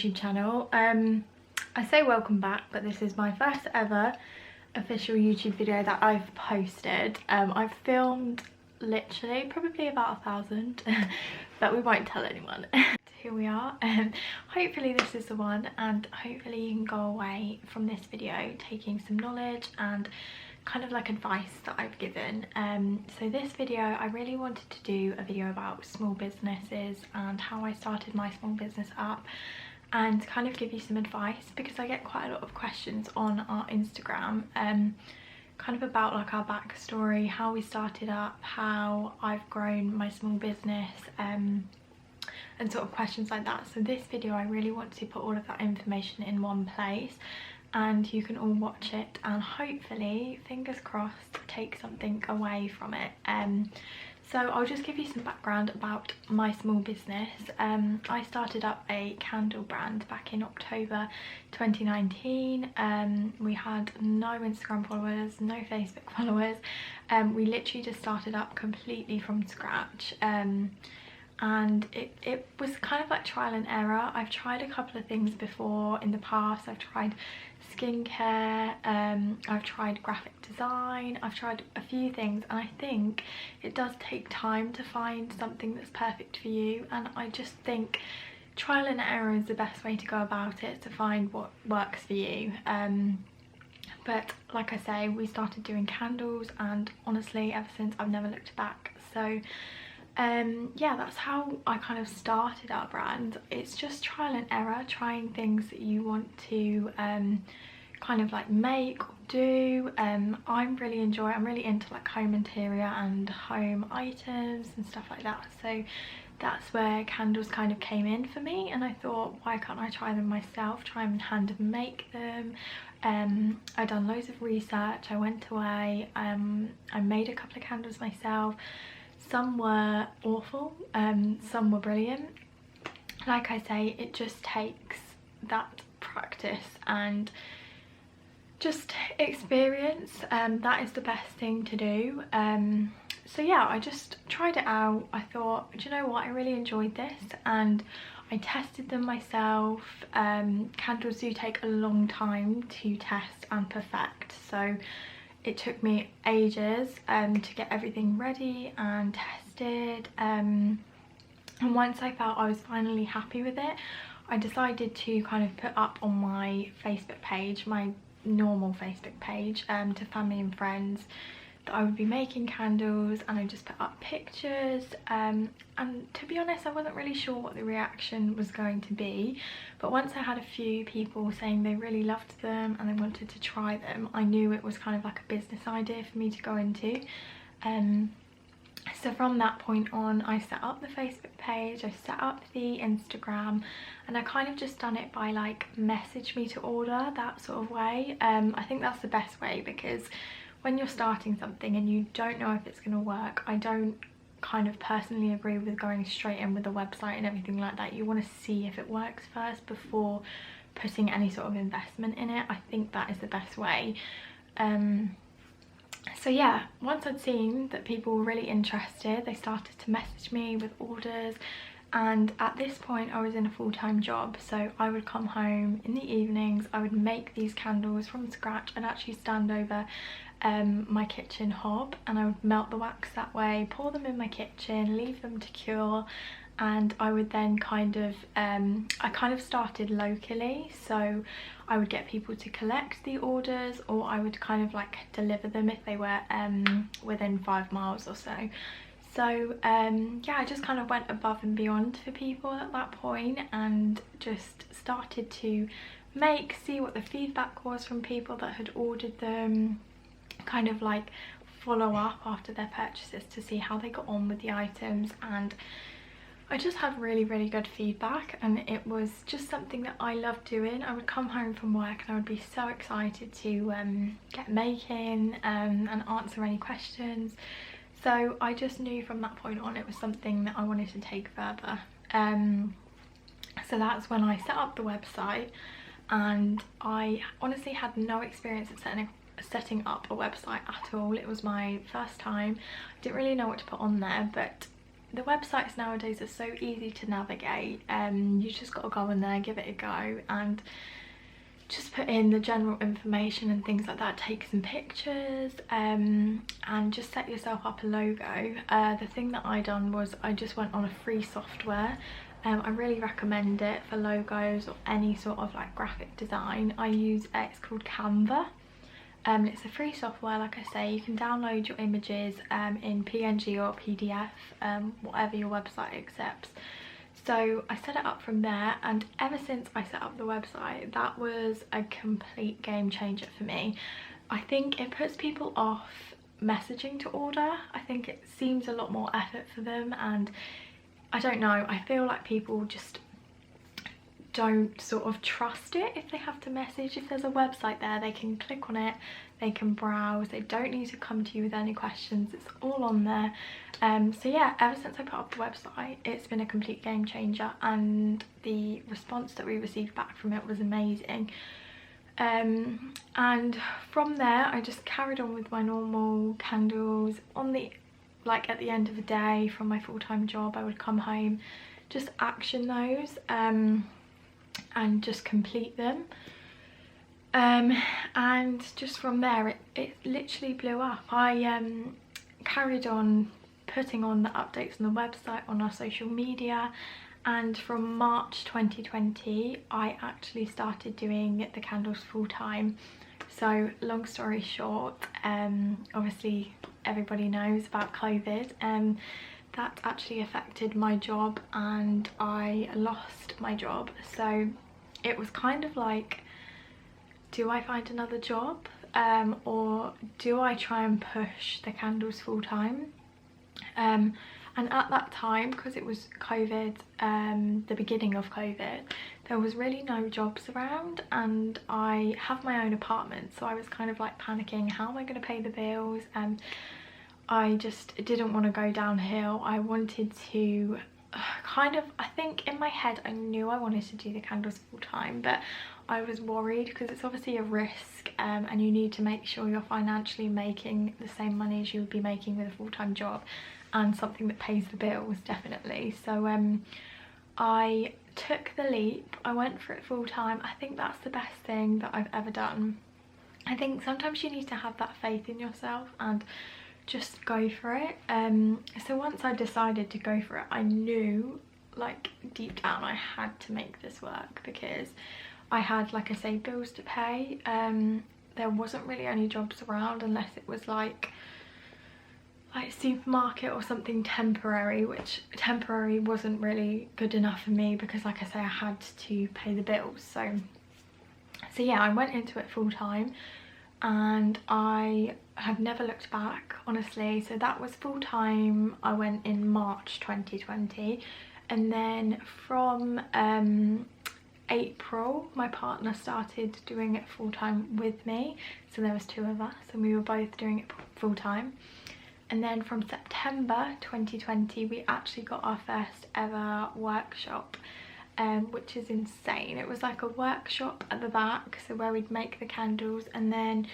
YouTube channel. I say welcome back, but this is my first ever official YouTube video that I've posted. I've filmed literally probably about 1,000 but we won't tell anyone. Here we are. Hopefully this is the one, and hopefully you can go away from this video taking some knowledge and kind of like advice that I've given. So this video, I really wanted to do a video about small businesses and how I started my small business up, and kind of give you some advice, because I get quite a lot of questions on our Instagram kind of about like our backstory, how we started up, how I've grown my small business, and sort of questions like that. So this video, I really want to put all of that information in one place and you can all watch it and hopefully, fingers crossed, take something away from it. So I'll just give you some background about my small business. I started up a candle brand back in October 2019. We had no Instagram followers, no Facebook followers. We literally just started up completely from scratch. And it was kind of like trial and error. I've tried a couple of things before in the past. I've tried skincare, I've tried graphic design, I've tried a few things, and I think it does take time to find something that's perfect for you, and I just think trial and error is the best way to go about it, to find what works for you. But like I say, we started doing candles, and honestly ever since I've never looked back. So yeah, that's how I kind of started our brand. It's just trial and error, trying things that you want to kind of like make or do. I'm really into like home interior and home items and stuff like that, so that's where candles kind of came in for me, and I thought, why can't I try them myself, try and hand make them. I done loads of research, I went away, I made a couple of candles myself. Some were awful, some were brilliant. Like I say, it just takes that practice and just experience. That is the best thing to do. So yeah, I just tried it out. I thought, do you know what, I really enjoyed this, and I tested them myself. Candles do take a long time to test and perfect, so it took me ages to get everything ready and tested, and once I felt I was finally happy with it, I decided to kind of put up on my Facebook page, my normal Facebook page, to family and friends, that I would be making candles, and I just put up pictures, and to be honest, I wasn't really sure what the reaction was going to be, but once I had a few people saying they really loved them and they wanted to try them, I knew it was kind of like a business idea for me to go into. So from that point on, I set up the Facebook page, I set up the Instagram, and I kind of just done it by like message me to order, that sort of way. I think that's the best way, because when you're starting something and you don't know if it's going to work, I don't kind of personally agree with going straight in with a website and everything like that. You want to see if it works first before putting any sort of investment in it. I think that is the best way. So yeah, once I'd seen that people were really interested, they started to message me with orders, and at this point I was in a full-time job, so I would come home in the evenings, I would make these candles from scratch and actually stand over my kitchen hob, and I would melt the wax that way, pour them in my kitchen, leave them to cure, and I would then kind of I kind of started locally, so I would get people to collect the orders, or I would kind of like deliver them if they were within 5 miles or so. So yeah, I just kind of went above and beyond for people at that point, and just started to make, see what the feedback was from people that had ordered them, kind of like follow up after their purchases to see how they got on with the items, and I just had really good feedback, and it was just something that I loved doing. I would come home from work and I would be so excited to get making and answer any questions. So I just knew from that point on it was something that I wanted to take further. So that's when I set up the website, and I honestly had no experience of setting up a website at all. It was my first time. I didn't really know what to put on there, but the websites nowadays are so easy to navigate. You just got to go on there, give it a go, and just put in the general information and things like that, take some pictures, and just set yourself up a logo. The thing that I done was I just went on a free software. I really recommend it for logos or any sort of like graphic design. I use it's called Canva. It's a free software, like I say. You can download your images in PNG or PDF, whatever your website accepts. So I set it up from there, and ever since I set up the website, that was a complete game changer for me. I think it puts people off messaging to order. I think it seems a lot more effort for them, and I don't know, I feel like people just don't sort of trust it if they have to message. If there's a website there, they can click on it, they can browse, they don't need to come to you with any questions, it's all on there. So yeah, ever since I put up the website, it's been a complete game changer, and the response that we received back from it was amazing. And from there I just carried on with my normal candles. On the at the end of the day from my full-time job, I would come home, just action those, and just complete them, and just from there it literally blew up. I carried on putting on the updates on the website, on our social media, and from March 2020 I actually started doing the candles full-time. So long story short, obviously everybody knows about COVID, that actually affected my job and I lost my job. So it was kind of like, do I find another job, or do I try and push the candles full time? And at that time, because it was COVID, the beginning of COVID, there was really no jobs around, and I have my own apartment, so I was kind of like panicking, how am I going to pay the bills? And I just didn't want to go downhill. I wanted to I think in my head I knew I wanted to do the candles full time, but I was worried because it's obviously a risk, and you need to make sure you're financially making the same money as you would be making with a full-time job, and something that pays the bills, definitely. So I took the leap, I went for it full-time. I think that's the best thing that I've ever done. I think sometimes you need to have that faith in yourself and just go for it. So once I decided to go for it, I knew, like, deep down I had to make this work, because I had, like I say, bills to pay. There wasn't really any jobs around unless it was like supermarket or something temporary, which temporary wasn't really good enough for me because, like I say, I had to pay the bills. So yeah, I went into it full time and I have never looked back, honestly. So that was full time. I went in March 2020, and then from April my partner started doing it full time with me. So there was two of us and we were both doing it full time. And then from September 2020 we actually got our first ever workshop, which is insane. It was like a workshop at the back, so where we'd make the candles, and then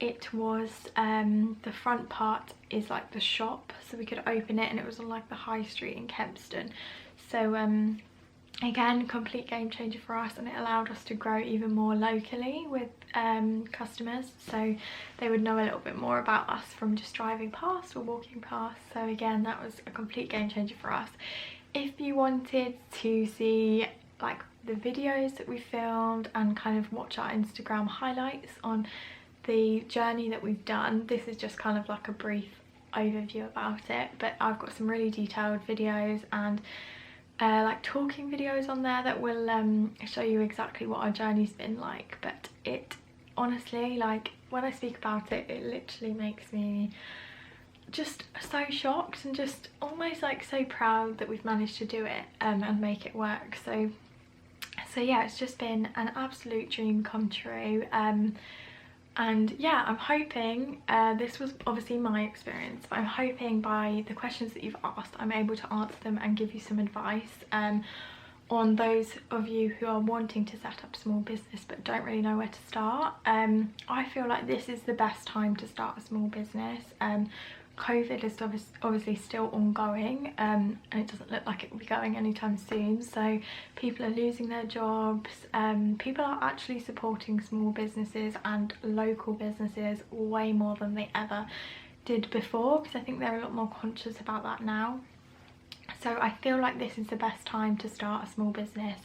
it was the front part is like the shop, so we could open it, and it was on like the high street in Kempston. So again, complete game changer for us, and it allowed us to grow even more locally with customers, so they would know a little bit more about us from just driving past or walking past. So again, that was a complete game changer for us. If you wanted to see like the videos that we filmed and kind of watch our Instagram highlights on the journey that we've done, this is just kind of like a brief overview about it, but I've got some really detailed videos and like talking videos on there that will show you exactly what our journey's been like. But it honestly, like, when I speak about it, it literally makes me just so shocked and just almost like so proud that we've managed to do it and make it work. So yeah, it's just been an absolute dream come true. And yeah, I'm hoping, this was obviously my experience, but I'm hoping by the questions that you've asked I'm able to answer them and give you some advice on those of you who are wanting to set up a small business but don't really know where to start. I feel like this is the best time to start a small business, COVID is obviously still ongoing, and it doesn't look like it will be going anytime soon, so people are losing their jobs. People are actually supporting small businesses and local businesses way more than they ever did before, because I think they're a lot more conscious about that now. So I feel like this is the best time to start a small business.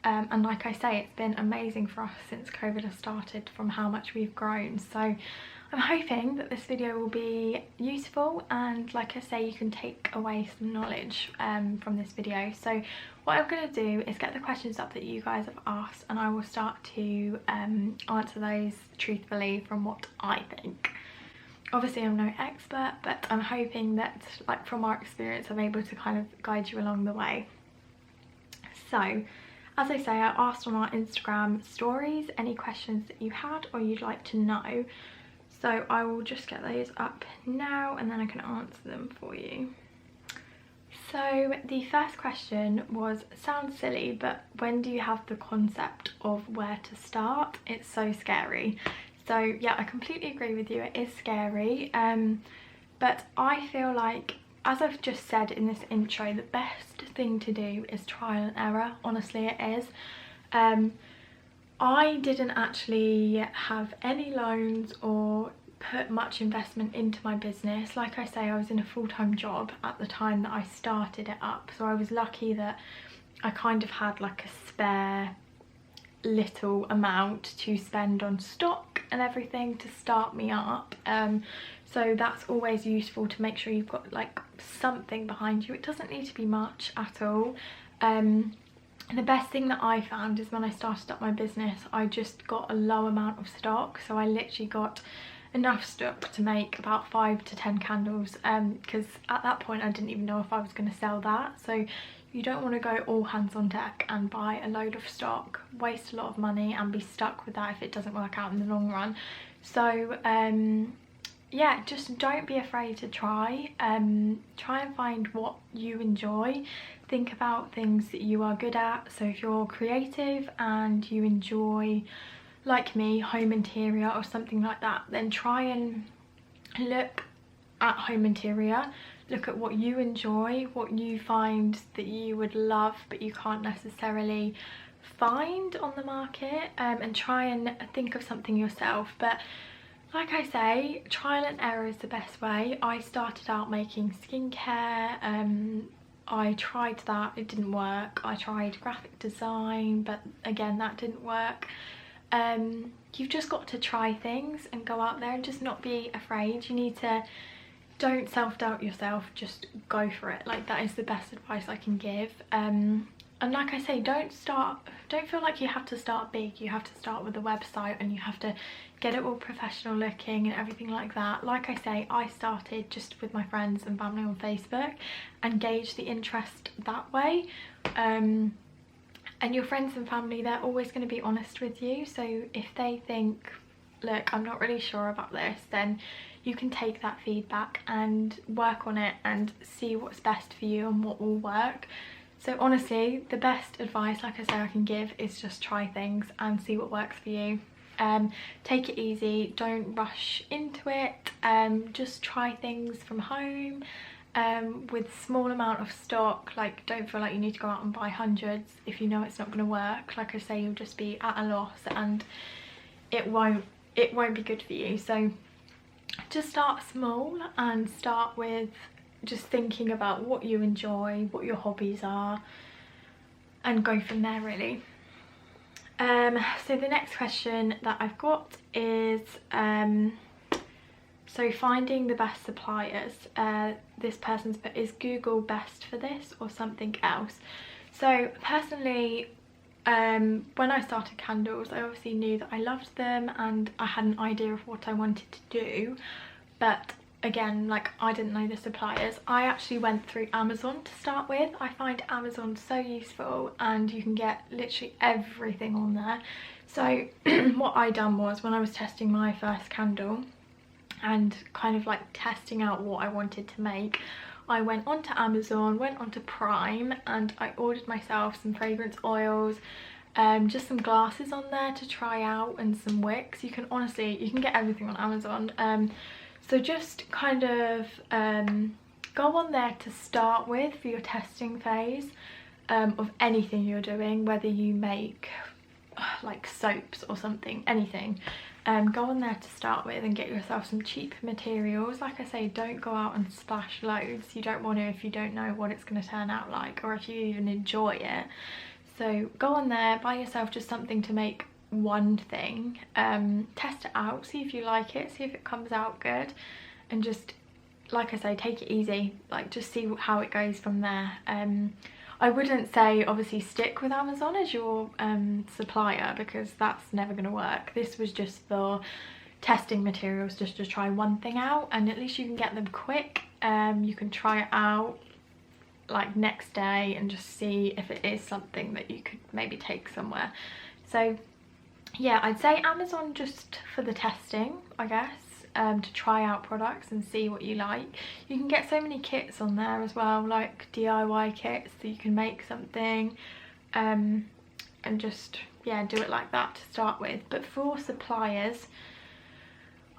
And like I say, it's been amazing for us since COVID has started, from how much we've grown. So I'm hoping that this video will be useful, and like I say, you can take away some knowledge from this video. So what I'm going to do is get the questions up that you guys have asked, and I will start to answer those truthfully from what I think. Obviously I'm no expert, but I'm hoping that, like, from our experience, I'm able to kind of guide you along the way. So as I say, I asked on our Instagram stories any questions that you had or you'd like to know. So I will just get those up now and then I can answer them for you. So the first question was, sounds silly, but when do you have the concept of where to start? It's so scary. So yeah, I completely agree with you, it is scary. But I feel like, as I've just said in this intro, the best thing to do is trial and error. Honestly, it is. I didn't actually have any loans or put much investment into my business. Like I say, I was in a full-time job at the time that I started it up, so I was lucky that I kind of had like a spare little amount to spend on stock and everything to start me up. So that's always useful, to make sure you've got like something behind you. It doesn't need to be much at all. The best thing that I found is when I started up my business, I just got a low amount of stock. So I literally got enough stock to make about 5 to 10 candles, because at that point I didn't even know if I was going to sell that. So you don't want to go all hands on deck and buy a load of stock, waste a lot of money and be stuck with that if it doesn't work out in the long run. So yeah, just don't be afraid to try. Try and find what you enjoy. Think about things that you are good at. So if you're creative and you enjoy, like me, home interior or something like that, then try and look at home interior. Look at what you enjoy, what you find that you would love but you can't necessarily find on the market, and try and think of something yourself. But like I say, trial and error is the best way. I started out making skincare. I tried that, it didn't work. I tried graphic design, but again, that didn't work. You've just got to try things and go out there and just not be afraid. You need to, don't self-doubt yourself, just go for it. Like, that is the best advice I can give. And like I say, don't feel like you have to start big. You have to start with a website and you have to get it all professional looking and everything like that. Like I say, I started just with my friends and family on Facebook and gauge the interest that way. And your friends and family, they're always going to be honest with you. So if they think, look, I'm not really sure about this, then you can take that feedback and work on it and see what's best for you and what will work. So honestly, the best advice, like I say, I can give is just try things and see what works for you. Take it easy, don't rush into it. Just try things from home with small amount of stock. Like, don't feel like you need to go out and buy hundreds if you know it's not going to work. Like I say, you'll just be at a loss and it won't be good for you. So just start small and start with just thinking about what you enjoy, what your hobbies are, and go from there, really. So the next question that I've got is so finding the best suppliers. This person's put, is Google best for this or something else? So personally, when I started candles, I obviously knew that I loved them and I had an idea of what I wanted to do, but again, like, I didn't know the suppliers. I actually went through Amazon to start with. I find Amazon so useful and you can get literally everything on there. So what I done was, when I was testing my first candle and kind of like testing out what I wanted to make, I went onto Amazon, went onto Prime, and I ordered myself some fragrance oils, just some glasses on there to try out, and some wicks. You can honestly, you can get everything on Amazon. So just kind of go on there to start with for your testing phase of anything you're doing, whether you make like soaps or something, anything. Go on there to start with and get yourself some cheap materials. Like I say, don't go out and splash loads. You don't want to if you don't know what it's going to turn out like, or if you even enjoy it. So go on there, buy yourself just something to make one thing, test it out, see if you like it, see if it comes out good, and just, like I say, take it easy, like just see how it goes from there. I wouldn't say obviously stick with Amazon as your supplier, because that's never going to work. This was just for testing materials, just to try one thing out, and at least you can get them quick. You can try it out like next day and just see if it is something that you could maybe take somewhere. So yeah, I'd say Amazon just for the testing, I guess. To try out products and see what you like. You can get so many kits on there as well, like DIY kits that you can make something, and just, yeah, do it like that to start with. But for suppliers,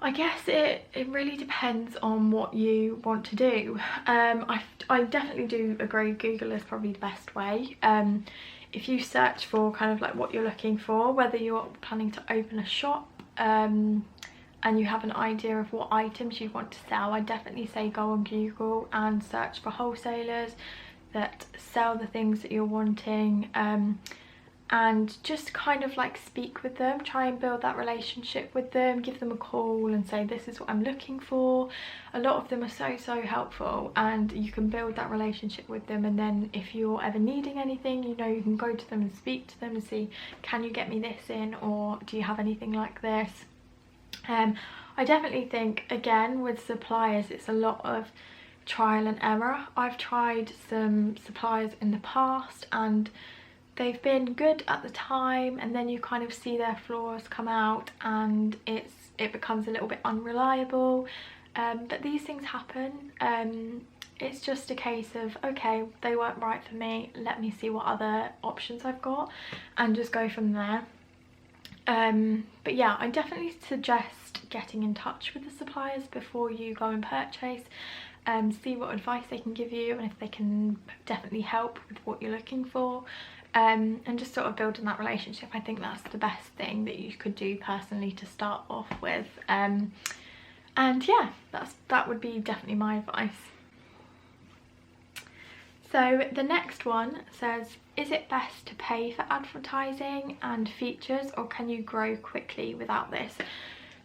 I guess it really depends on what you want to do. I definitely do agree Google is probably the best way. If you search for kind of like what you're looking for, whether you're planning to open a shop, and you have an idea of what items you want to sell, I definitely say go on Google and search for wholesalers that sell the things that you're wanting, and just kind of like speak with them, try and build that relationship with them, give them a call and say this is what I'm looking for. A lot of them are so helpful, and you can build that relationship with them, and then if you're ever needing anything, you know, you can go to them and speak to them and see, can you get me this in, or do you have anything like this? I definitely think, again, with suppliers, it's a lot of trial and error. I've tried some suppliers in the past and they've been good at the time, and then you kind of see their flaws come out and it becomes a little bit unreliable. But these things happen. It's just a case of, okay, they weren't right for me, let me see what other options I've got, and just go from there. But yeah, I definitely suggest getting in touch with the suppliers before you go and purchase, see what advice they can give you and if they can definitely help with what you're looking for, and just sort of building that relationship. I think that's the best thing that you could do personally to start off with, and yeah, that would be definitely my advice. So the next one says, is it best to pay for advertising and features, or can you grow quickly without this?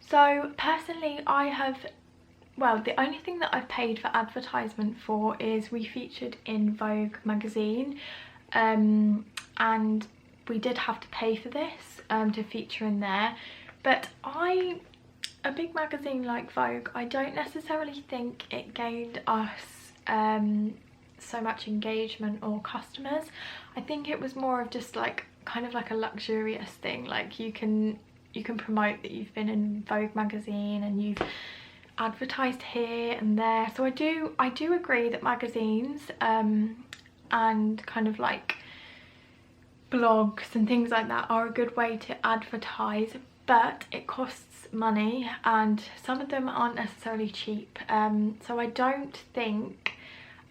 So personally, the only thing that I've paid for advertisement for is we featured in Vogue magazine, and we did have to pay for this to feature in there. But a big magazine like Vogue, I don't necessarily think it gained us so much engagement or customers. I think it was more of just like kind of like a luxurious thing, like you can promote that you've been in Vogue magazine and you've advertised here and there. So I do agree that magazines and kind of like blogs and things like that are a good way to advertise, but it costs money and some of them aren't necessarily cheap. So I don't think,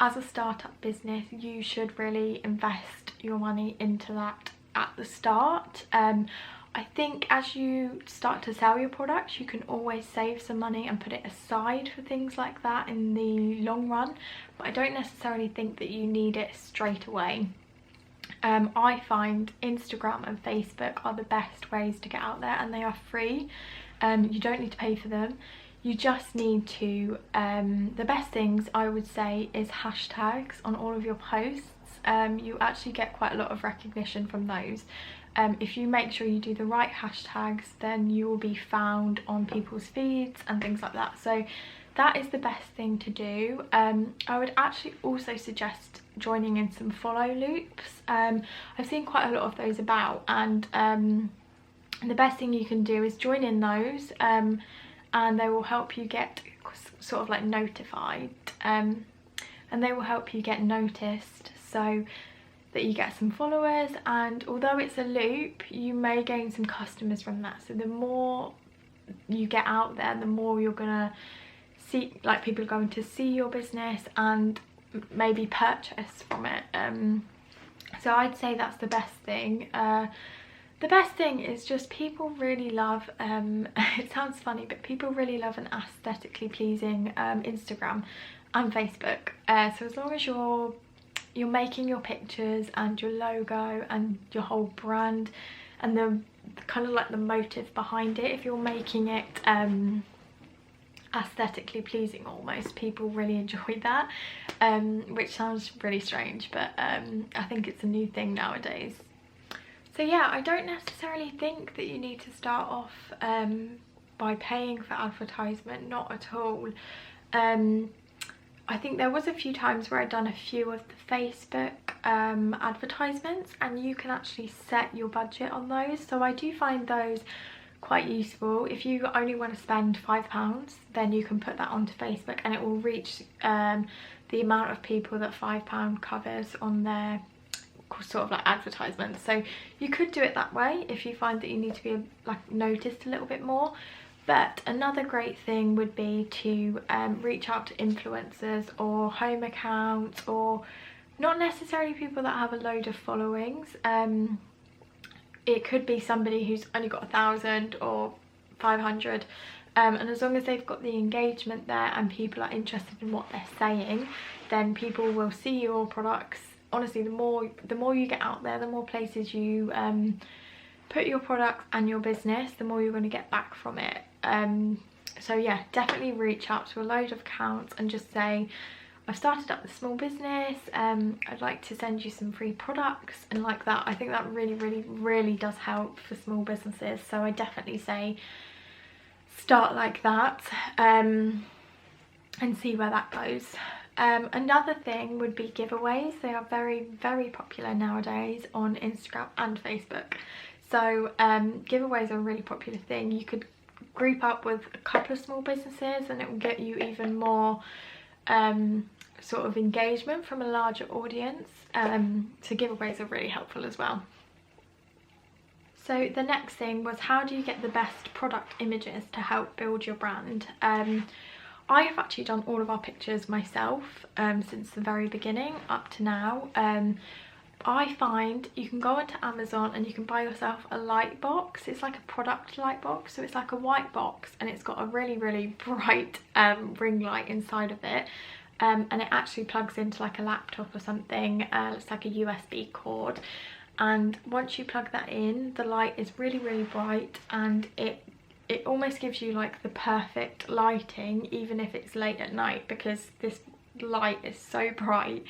as a startup business, you should really invest your money into that at the start. I think as you start to sell your products, you can always save some money and put it aside for things like that in the long run, but I don't necessarily think that you need it straight away. I find Instagram and Facebook are the best ways to get out there, and they are free. You don't need to pay for them. You just need to, the best things I would say is hashtags on all of your posts. You actually get quite a lot of recognition from those. If you make sure you do the right hashtags, then you will be found on people's feeds and things like that. So that is the best thing to do. I would actually also suggest joining in some follow loops. I've seen quite a lot of those about, and the best thing you can do is join in those, and they will help you get sort of like notified, and they will help you get noticed so that you get some followers. And although it's a loop, you may gain some customers from that. So the more you get out there, the more you're gonna see, like people are going to see your business and maybe purchase from it. So I'd say that's the best thing. The best thing is just people really love, it sounds funny, but people really love an aesthetically pleasing Instagram and Facebook. So as long as you're making your pictures and your logo and your whole brand and the kind of like the motive behind it, if you're making it aesthetically pleasing almost, people really enjoy that, which sounds really strange, but I think it's a new thing nowadays. So yeah, I don't necessarily think that you need to start off by paying for advertisement, not at all. I think there was a few times where I'd done a few of the Facebook advertisements, and you can actually set your budget on those, so I do find those quite useful. If you only want to spend £5, then you can put that onto Facebook and it will reach the amount of people that £5 covers on their sort of like advertisements. So you could do it that way if you find that you need to be like noticed a little bit more. But another great thing would be to reach out to influencers or home accounts, or not necessarily people that have a load of followings. It could be somebody who's only got 1,000 or 500, and as long as they've got the engagement there and people are interested in what they're saying, then people will see your products. Honestly, the more you get out there, the more places you put your product and your business, the more you're going to get back from it. So yeah, definitely reach out to a load of accounts and just say, I've started up a small business, I'd like to send you some free products, and like that. I think that really does help for small businesses, so I definitely say start like that, and see where that goes. Another thing would be giveaways. They are very popular nowadays on Instagram and Facebook. So giveaways are a really popular thing. You could group up with a couple of small businesses and it will get you even more sort of engagement from a larger audience. So giveaways are really helpful as well. So the next thing was, how do you get the best product images to help build your brand? I have actually done all of our pictures myself since the very beginning up to now. I find you can go onto Amazon and you can buy yourself a light box. It's like a product light box, so it's like a white box and it's got a really bright ring light inside of it, and it actually plugs into like a laptop or something. It's like a USB cord, and once you plug that in, the light is really bright, and it almost gives you like the perfect lighting even if it's late at night, because this light is so bright,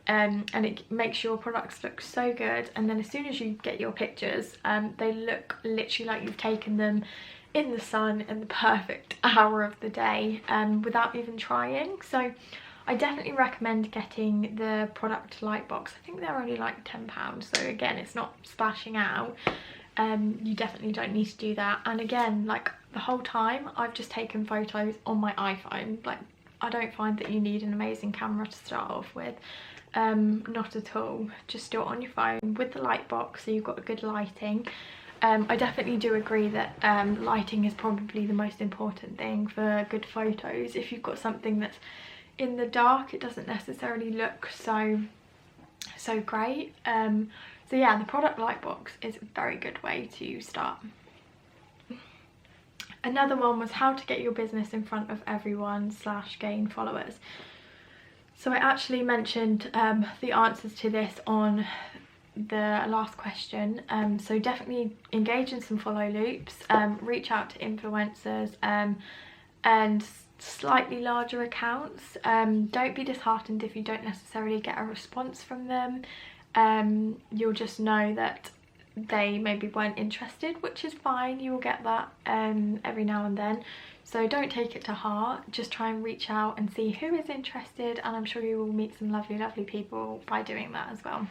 and it makes your products look so good. And then as soon as you get your pictures, they look literally like you've taken them in the sun in the perfect hour of the day, without even trying. So I definitely recommend getting the product light box. I think they're only like £10, so again, it's not splashing out. You definitely don't need to do that. And again, like the whole time I've just taken photos on my iPhone. Like, I don't find that you need an amazing camera to start off with, not at all. Just do it on your phone with the light box so you've got a good lighting. I definitely do agree that lighting is probably the most important thing for good photos. If you've got something that's in the dark, it doesn't necessarily look so great. So yeah, the product light box is a very good way to start. Another one was how to get your business in front of everyone / gain followers. So I actually mentioned the answers to this on the last question. So definitely engage in some follow loops, reach out to influencers and slightly larger accounts. Don't be disheartened if you don't necessarily get a response from them. You'll just know that they maybe weren't interested, which is fine. You will get that every now and then, so don't take it to heart. Just try and reach out and see who is interested, and I'm sure you will meet some lovely people by doing that as well.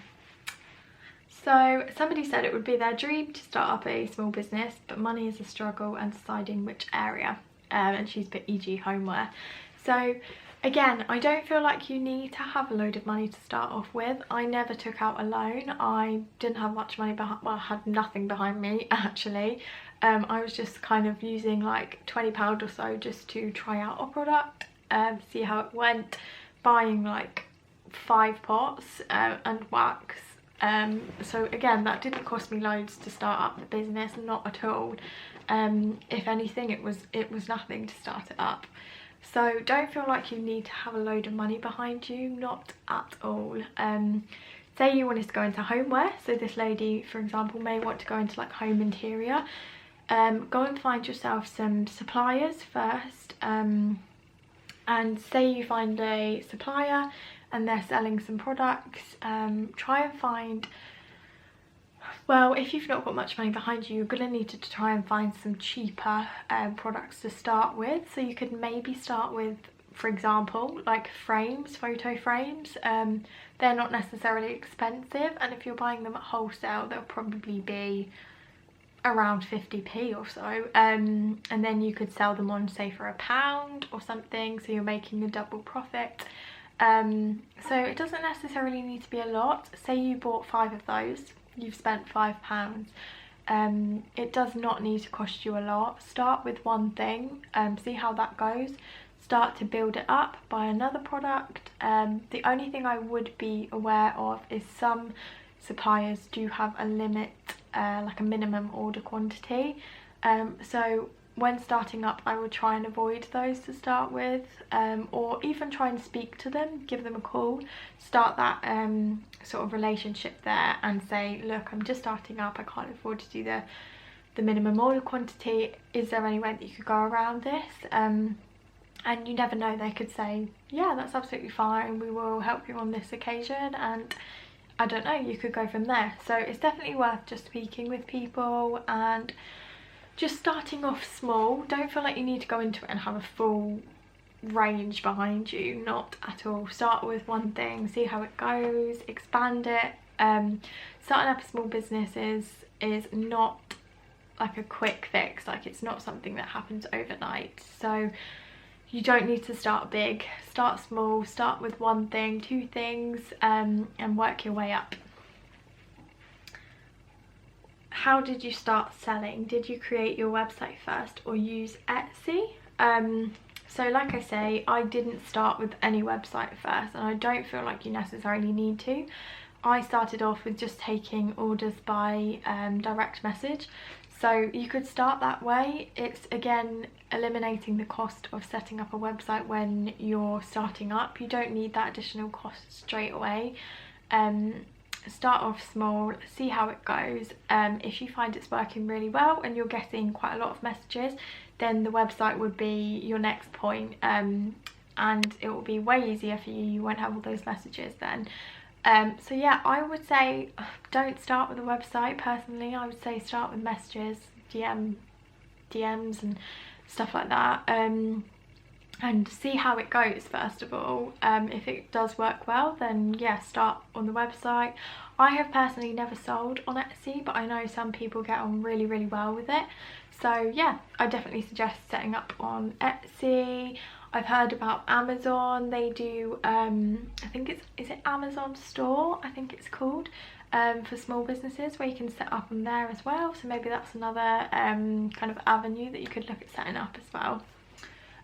So somebody said it would be their dream to start up a small business, but money is a struggle and deciding which area, and she's put e.g. homeware. So again, I don't feel like you need to have a load of money to start off with. I never took out a loan. I didn't have much money behind, well, I had nothing behind me actually. I was just kind of using like £20 or so just to try out a product, see how it went, buying like 5 pots and wax. So again, that didn't cost me loads to start up the business, not at all. If anything, it was nothing to start it up. So don't feel like you need to have a load of money behind you, not at all. Say you wanted to go into homeware, so this lady, for example, may want to go into like home interior. Go and find yourself some suppliers first, and say you find a supplier and they're selling some products, try and find, well, if you've not got much money behind you, you're going to need to try and find some cheaper products to start with. So you could maybe start with, for example, like frames, photo frames. They're not necessarily expensive, and if you're buying them at wholesale, they'll probably be around 50p or so, and then you could sell them on, say, for £1 or something, so you're making a double profit. So it doesn't necessarily need to be a lot. Say you bought 5 of those, you've spent £5. It does not need to cost you a lot. Start with one thing, see how that goes, start to build it up, buy another product. The only thing I would be aware of is some suppliers do have a limit, like a minimum order quantity, so when starting up I would try and avoid those to start with, or even try and speak to them, give them a call, start that sort of relationship there and say, look, I'm just starting up, I can't afford to do the minimum order quantity, is there any way that you could go around this? And you never know, they could say, yeah, that's absolutely fine, we will help you on this occasion, and I don't know, you could go from there. So it's definitely worth just speaking with people and just starting off small. Don't feel like you need to go into it and have a full range behind you, not at all. Start with one thing, see how it goes, expand it. Starting up a small business is not like a quick fix, like it's not something that happens overnight. So you don't need to start big, start small, start with one thing, 2 things, and work your way up. How did you start selling? Did you create your website first or use Etsy? So like I say, I didn't start with any website first, and I don't feel like you necessarily need to. I started off with just taking orders by direct message. So you could start that way. It's again eliminating the cost of setting up a website when you're starting up. You don't need that additional cost straight away. Start off small, see how it goes. If you find it's working really well and you're getting quite a lot of messages, then the website would be your next point, and it will be way easier for you. You won't have all those messages then. So yeah, I would say don't start with a website. Personally, I would say start with messages, DMs and stuff like that, and see how it goes first of all. If it does work well, then yeah, start on the website. I have personally never sold on Etsy, but I know some people get on really well with it. So yeah, I definitely suggest setting up on Etsy. I've heard about Amazon. They do, I think is it Amazon Store, I think it's called, for small businesses, where you can set up on there as well. So maybe that's another kind of avenue that you could look at setting up as well.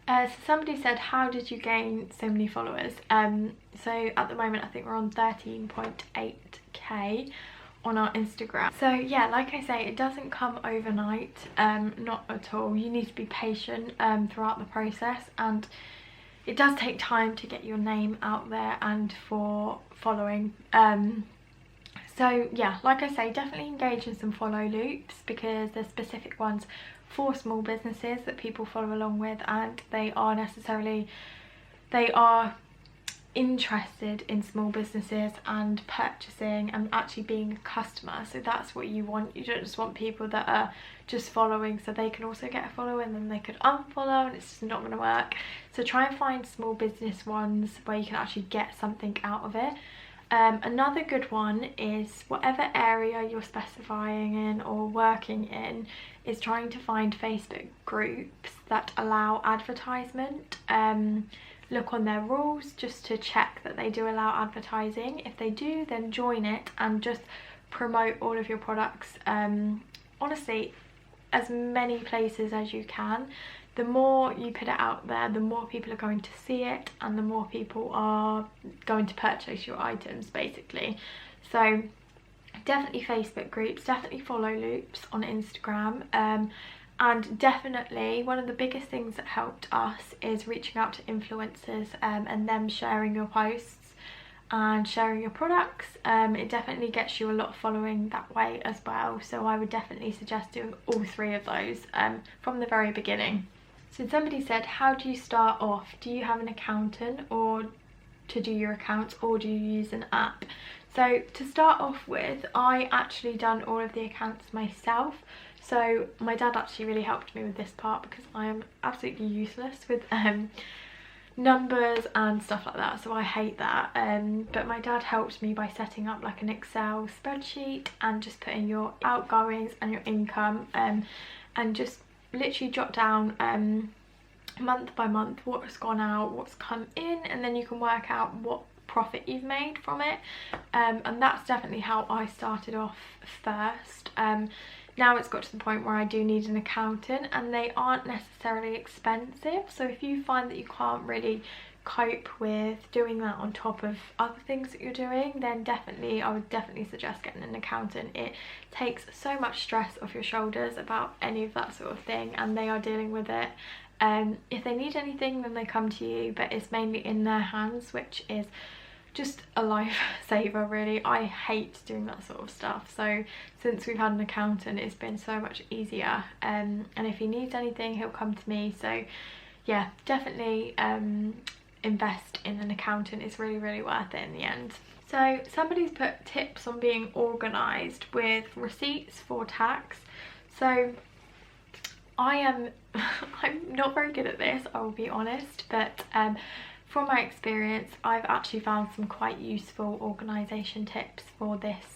So somebody said, how did you gain so many followers? So at the moment I think we're on 13.8k on our Instagram. So yeah, like I say, it doesn't come overnight, not at all. You need to be patient throughout the process, and it does take time to get your name out there and for following. So yeah, like I say, definitely engage in some follow loops, because there's specific ones for small businesses that people follow along with, and they are interested in small businesses and purchasing and actually being a customer. So that's what you want. You don't just want people that are just following so they can also get a follow, and then they could unfollow, and it's just not going to work. So try and find small business ones where you can actually get something out of it. Another good one is, whatever area you're specifying in or working in, is trying to find Facebook groups that allow advertisement. Look on their rules just to check that they do allow advertising. If they do, then join it and just promote all of your products. Honestly, as many places as you can. The more you put it out there, the more people are going to see it, and the more people are going to purchase your items, basically. So definitely Facebook groups, definitely follow Loops on Instagram, and definitely one of the biggest things that helped us is reaching out to influencers and them sharing your posts and sharing your products. It definitely gets you a lot of following that way as well, so I would definitely suggest doing all three of those from the very beginning. So somebody said, how do you start off? Do you have an accountant or to do your accounts, or do you use an app? So to start off with, I actually done all of the accounts myself. So my dad actually really helped me with this part because I am absolutely useless with numbers and stuff like that, so I hate that. But my dad helped me by setting up like an Excel spreadsheet and just putting your outgoings and your income and just literally jot down month by month what's gone out, what's come in, and then you can work out what profit you've made from it. And that's definitely how I started off first. Now it's got to the point where I do need an accountant, and they aren't necessarily expensive, so if you find that you can't really cope with doing that on top of other things that you're doing, then I would definitely suggest getting an accountant. It takes so much stress off your shoulders about any of that sort of thing, and they are dealing with it. If they need anything, then they come to you, but it's mainly in their hands, which is just a lifesaver really. I hate doing that sort of stuff, so since we've had an accountant, it's been so much easier, and if he needs anything, he'll come to me. So yeah, definitely invest in an accountant. It's really worth it in the end. So somebody's put tips on being organised with receipts for tax. So I'm not very good at this, I will be honest, but from my experience, I've actually found some quite useful organisation tips for this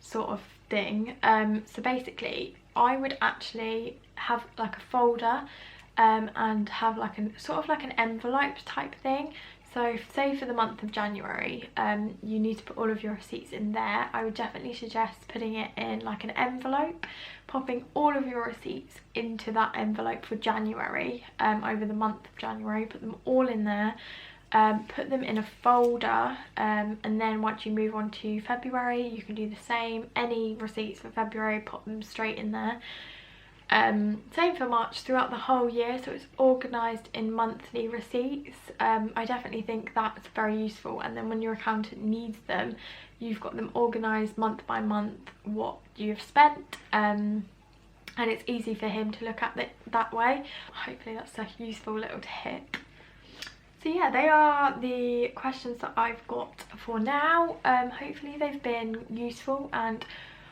sort of thing. So basically, I would actually have like a folder and have like an envelope type thing. So say for the month of January, you need to put all of your receipts in there. I would definitely suggest putting it in like an envelope, popping all of your receipts into that envelope for January, over the month of January, put them all in there, put them in a folder, and then once you move on to February, you can do the same. Any receipts for February, pop them straight in there. Same for March, throughout the whole year, so it's organised in monthly receipts. I definitely think that's very useful, and then when your accountant needs them, you've got them organised month by month what you've spent, and it's easy for him to look at it that way. Hopefully that's a useful little tip. So yeah, they are the questions that I've got for now. Hopefully they've been useful, and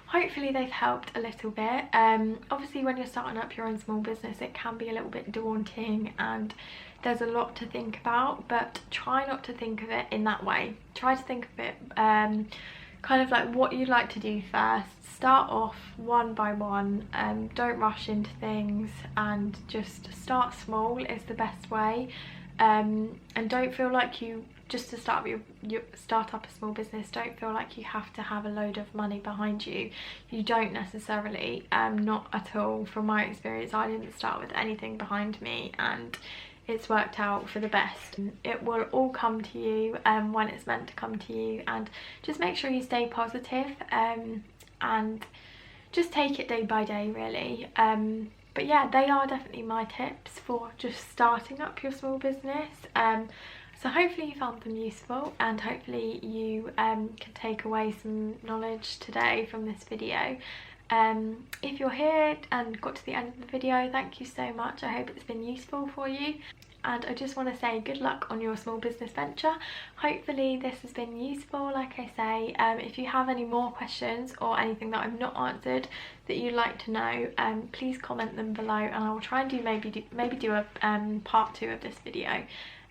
hopefully they've helped a little bit. Obviously when you're starting up your own small business, it can be a little bit daunting and there's a lot to think about, but try not to think of it in that way. Try to think of it kind of like what you'd like to do first. Start off one by one, don't rush into things, and just start small is the best way. And don't feel like you, just to start up a small business, don't feel like you have to have a load of money behind you. You don't necessarily, not at all. From my experience, I didn't start with anything behind me, and it's worked out for the best. It will all come to you when it's meant to come to you, and just make sure you stay positive, and just take it day by day really. But yeah, they are definitely my tips for just starting up your small business. So hopefully you found them useful, and hopefully you can take away some knowledge today from this video. If you're here and got to the end of the video, thank you so much. I hope it's been useful for you, and I just want to say good luck on your small business venture. Hopefully this has been useful. Like I say, if you have any more questions or anything that I've not answered that you'd like to know, please comment them below, and I will try and maybe do a part 2 of this video.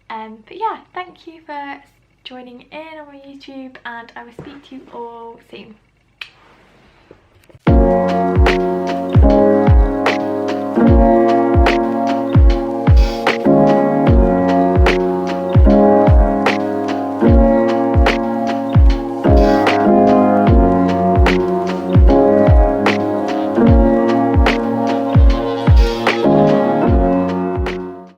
But yeah, thank you for joining in on my YouTube, and I will speak to you all soon.